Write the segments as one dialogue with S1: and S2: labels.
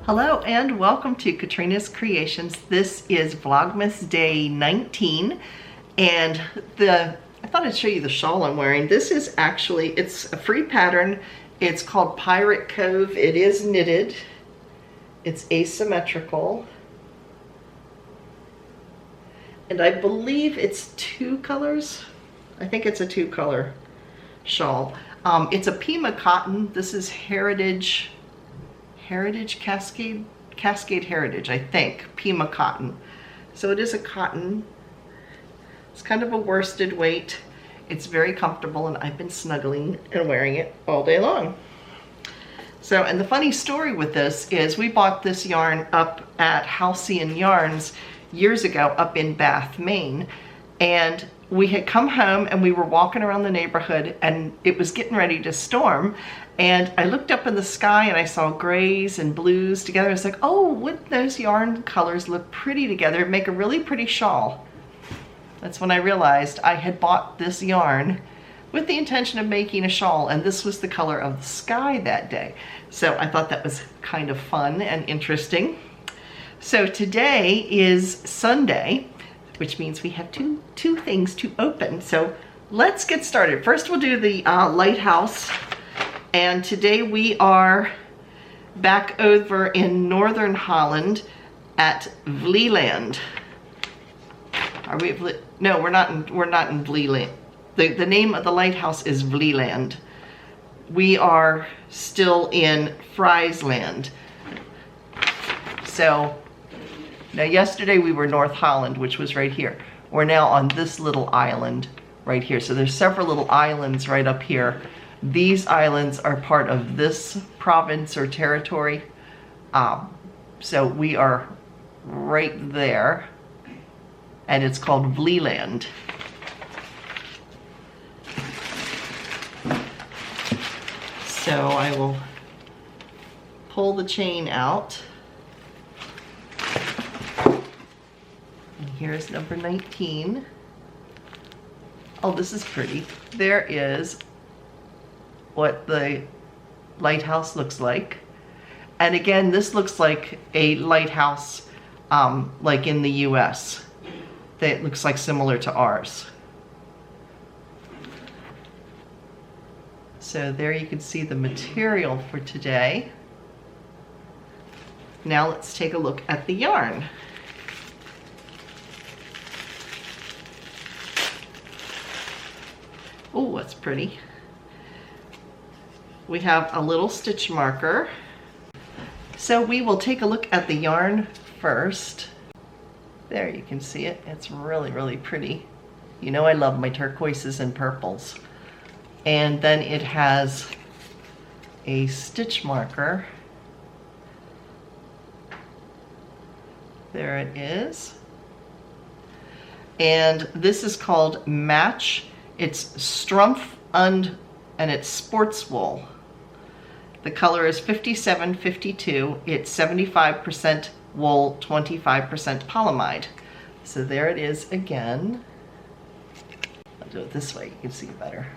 S1: Hello and welcome to Katrina's Creations. This is Vlogmas day 19 and I thought I'd show you the shawl I'm wearing. This is actually, it's a free pattern. It's called Pirate Cove. It is knitted. It's asymmetrical. And I believe it's 2 colors. I think it's a 2-color shawl. It's a Pima cotton. This is Heritage Cascade Heritage, I think, Pima cotton. So it is a cotton. It's kind of a worsted weight. It's very comfortable and I've been snuggling and wearing it all day long. So, and the funny story with this is we bought this yarn up at Halcyon Yarns years ago up in Bath, Maine, and we had come home and we were walking around the neighborhood and it was getting ready to storm, and I looked up in the sky and I saw grays and blues together. I was like, oh, wouldn't those yarn colors look pretty together? It'd make a really pretty shawl. That's when I realized I had bought this yarn with the intention of making a shawl, and this was the color of the sky that day. So I thought that was kind of fun and interesting. So today is Sunday, which means we have two things to open. So let's get started. First we'll do the lighthouse. And today we are back over in Northern Holland at Vlieland. Are we? No, we're not in Vlieland. The name of the lighthouse is Vlieland. We are still in Friesland. So now yesterday we were North Holland, which was right here. We're now on this little island right here. So there's several little islands right up here. These islands are part of this province or territory. So we are right there, and it's called Vlieland. So I will pull the chain out. And here's number 19. Oh, this is pretty. There is what the lighthouse looks like. And again, this looks like a lighthouse like in the US. That looks like similar to ours. So there you can see the material for today. Now let's take a look at the yarn. Oh, that's pretty. We have a little stitch marker. So we will take a look at the yarn first. There you can see it. It's really, really pretty. You know I love my turquoises and purples. And then it has a stitch marker. There it is. And this is called Match. It's Strumpf and it's sports wool. The color is 5752. It's 75% wool, 25% polyamide. So there it is again. I'll do it this way, you can see it better.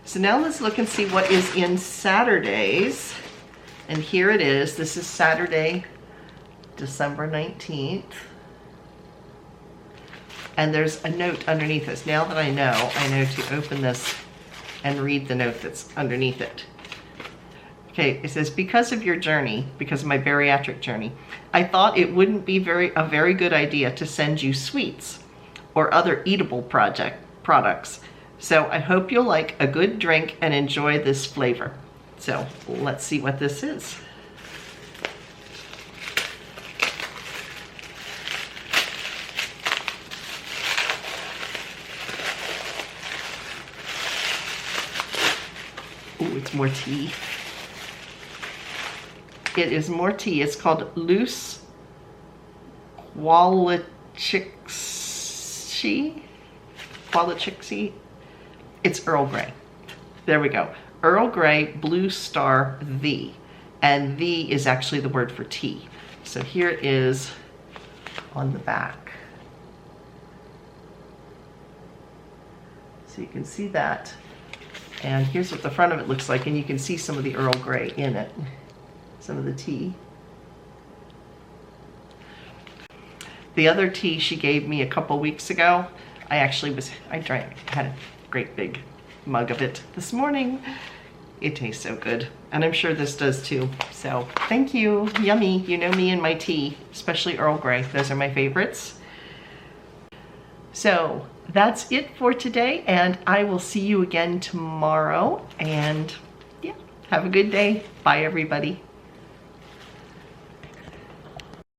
S1: So now let's look and see what is in Saturday's. And here it is. This is Saturday, December 19th. And there's a note underneath this. Now that I know to open this and read the note that's underneath it. Okay, it says, because of your journey, because of my bariatric journey, I thought it wouldn't be a very good idea to send you sweets or other eatable products. So I hope you'll like a good drink and enjoy this flavor. So let's see what this is. Oh, it's more tea. It is more tea. It's called Loose Qualichixie. It's Earl Grey. There we go. Earl Grey Blue Star V. And V is actually the word for tea. So here it is on the back. So you can see that. And here's what the front of it looks like, and you can see some of the Earl Grey in it, some of the tea. The other tea she gave me a couple weeks ago, I had a great big mug of it this morning. It tastes so good, and I'm sure this does too. So thank you, yummy. You know me and my tea, especially Earl Grey. Those are my favorites. So that's it for today, and I will see you again tomorrow. And yeah, have a good day. Bye, everybody.